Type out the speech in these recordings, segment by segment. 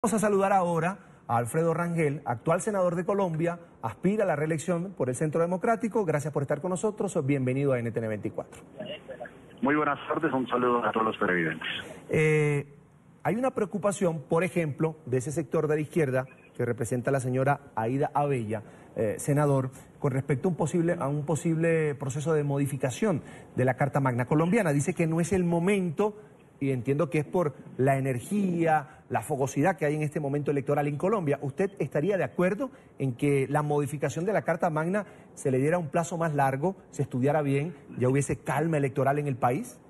Vamos a saludar ahora a Alfredo Rangel, actual senador de Colombia, aspira a la reelección por el Centro Democrático. Gracias por estar con nosotros, bienvenido a NTN 24. Muy buenas tardes, un saludo a todos los televidentes. Hay una preocupación, por ejemplo, de ese sector de la izquierda que representa a la señora Aida Abella, senador, con respecto a un posible proceso de modificación de la Carta Magna colombiana. Dice que no es el momento, y entiendo que es por la energía, la fogosidad que hay en este momento electoral en Colombia. ¿Usted estaría de acuerdo en que la modificación de la Carta Magna se le diera un plazo más largo, se estudiara bien, ya hubiese calma electoral en el país?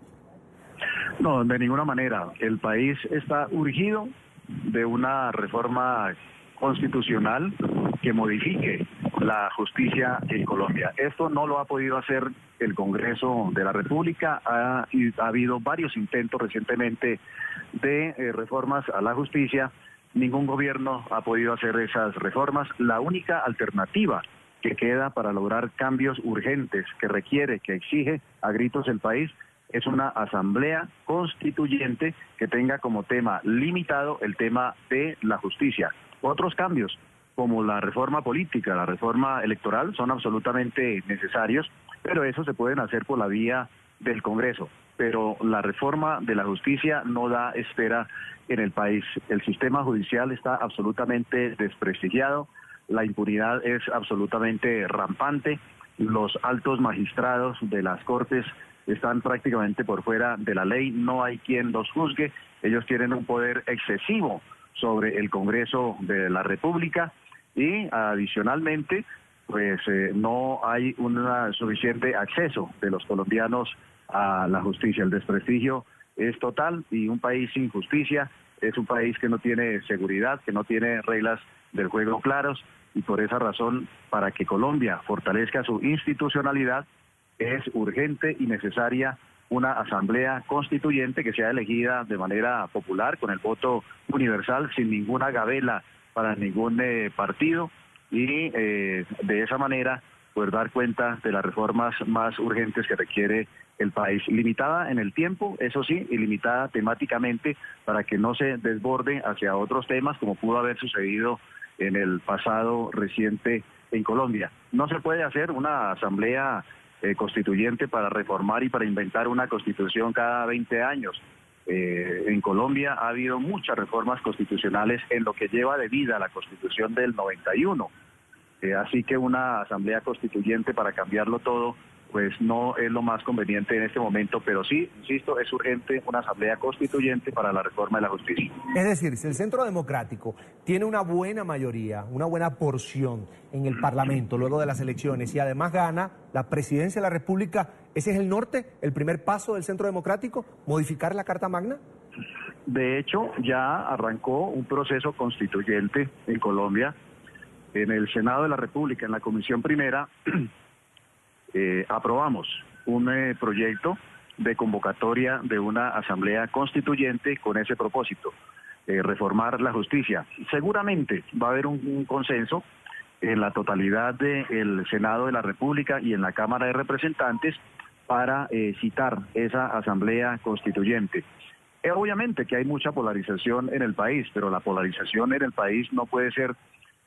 No, de ninguna manera. El país está urgido de una reforma constitucional que modifique la justicia en Colombia. Esto no lo ha podido hacer el Congreso de la República. Ha habido varios intentos recientemente de reformas a la justicia. Ningún gobierno ha podido hacer esas reformas. La única alternativa que queda para lograr cambios urgentes que requiere, que exige a gritos el país, es una asamblea constituyente que tenga como tema limitado el tema de la justicia. Otros cambios, como la reforma política, la reforma electoral, son absolutamente necesarios, pero eso se pueden hacer por la vía del Congreso. Pero la reforma de la justicia no da espera en el país. El sistema judicial está absolutamente desprestigiado, la impunidad es absolutamente rampante, los altos magistrados de las Cortes están prácticamente por fuera de la ley, no hay quien los juzgue, ellos tienen un poder excesivo sobre el Congreso de la República y adicionalmente pues no hay un suficiente acceso de los colombianos a la justicia. El desprestigio es total y un país sin justicia es un país que no tiene seguridad, que no tiene reglas del juego claros, y por esa razón, para que Colombia fortalezca su institucionalidad, es urgente y necesaria una asamblea constituyente que sea elegida de manera popular, con el voto universal, sin ninguna gabela para ningún partido, y de esa manera poder dar cuenta de las reformas más urgentes que requiere el país. Limitada en el tiempo, eso sí, y limitada temáticamente para que no se desborde hacia otros temas, como pudo haber sucedido en el pasado reciente en Colombia. No se puede hacer una asamblea constituyente para reformar y para inventar una constitución cada 20 años. En Colombia ha habido muchas reformas constitucionales en lo que lleva de vida la Constitución del 91. Así que una asamblea constituyente para cambiarlo todo, pues no es lo más conveniente en este momento, pero sí, insisto, es urgente una asamblea constituyente para la reforma de la justicia. Es decir, si el Centro Democrático tiene una buena mayoría, una buena porción en el Parlamento luego de las elecciones y además gana la presidencia de la República, ¿ese es el norte, el primer paso del Centro Democrático, modificar la Carta Magna? De hecho, ya arrancó un proceso constituyente en Colombia, en el Senado de la República, en la Comisión Primera. Aprobamos un proyecto de convocatoria de una asamblea constituyente con ese propósito, reformar la justicia. Seguramente va a haber un consenso en la totalidad del Senado de la República y en la Cámara de Representantes para citar esa asamblea constituyente. Obviamente que hay mucha polarización en el país, pero la polarización en el país no puede ser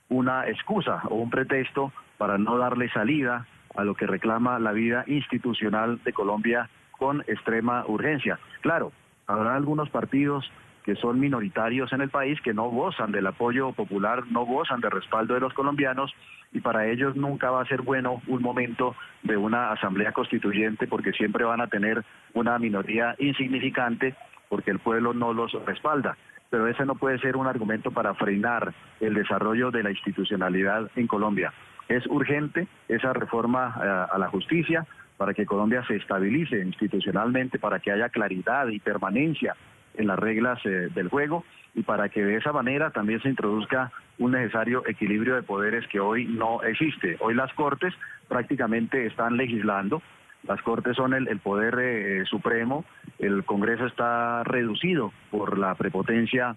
una excusa o un pretexto para no darle salida a lo que reclama la vida institucional de Colombia con extrema urgencia. Claro, habrá algunos partidos que son minoritarios en el país, que no gozan del apoyo popular, no gozan del respaldo de los colombianos, y para ellos nunca va a ser bueno un momento de una asamblea constituyente, porque siempre van a tener una minoría insignificante, porque el pueblo no los respalda. Pero ese no puede ser un argumento para frenar el desarrollo de la institucionalidad en Colombia. Es urgente esa reforma a la justicia para que Colombia se estabilice institucionalmente, para que haya claridad y permanencia en las reglas del juego, y para que de esa manera también se introduzca un necesario equilibrio de poderes que hoy no existe. Hoy las Cortes prácticamente están legislando, las Cortes son el poder supremo, el Congreso está reducido por la prepotencia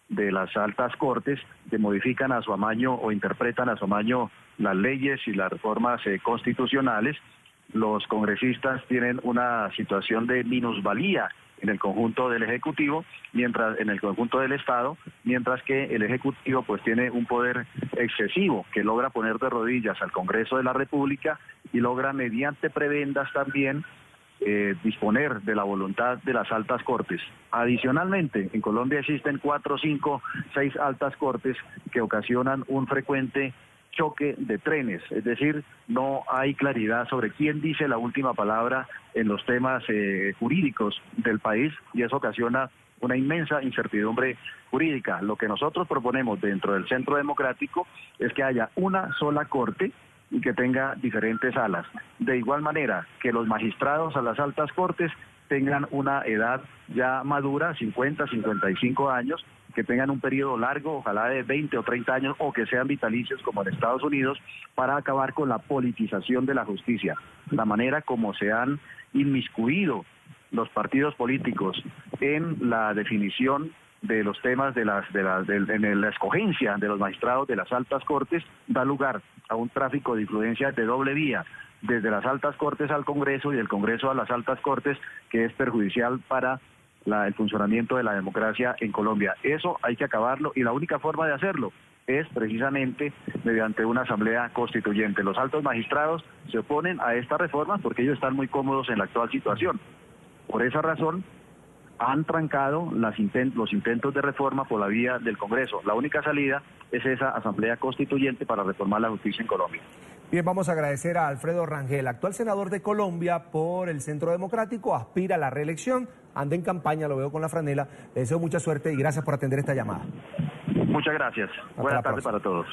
de las altas Cortes, que modifican a su amaño o interpretan a su amaño las leyes y las reformas constitucionales. Los congresistas tienen una situación de minusvalía en el conjunto del Ejecutivo, en el conjunto del Estado, mientras que el Ejecutivo pues tiene un poder excesivo que logra poner de rodillas al Congreso de la República y logra mediante prebendas también disponer de la voluntad de las altas cortes. Adicionalmente, en Colombia existen 4, 5, 6 altas cortes que ocasionan un frecuente choque de trenes, es decir, no hay claridad sobre quién dice la última palabra en los temas jurídicos del país y eso ocasiona una inmensa incertidumbre jurídica. Lo que nosotros proponemos dentro del Centro Democrático es que haya una sola corte y que tenga diferentes salas. De igual manera que los magistrados a las altas cortes tengan una edad ya madura, 50, 55 años, que tengan un periodo largo, ojalá de 20 o 30 años, o que sean vitalicios como en Estados Unidos, para acabar con la politización de la justicia. La manera como se han inmiscuido los partidos políticos en la definición de los temas en la escogencia de los magistrados de las altas cortes da lugar a un tráfico de influencia de doble vía, desde las altas cortes al Congreso y del Congreso a las altas cortes, que es perjudicial para el funcionamiento de la democracia en Colombia. Eso hay que acabarlo y la única forma de hacerlo es precisamente mediante una asamblea constituyente. Los altos magistrados se oponen a esta reforma porque ellos están muy cómodos en la actual situación. Por esa razón han trancado los intentos de reforma por la vía del Congreso. La única salida es esa asamblea constituyente para reformar la justicia en Colombia. Bien, vamos a agradecer a Alfredo Rangel, actual senador de Colombia por el Centro Democrático, aspira a la reelección, anda en campaña, lo veo con la franela. Le deseo mucha suerte y gracias por atender esta llamada. Muchas gracias. Buenas tardes para todos.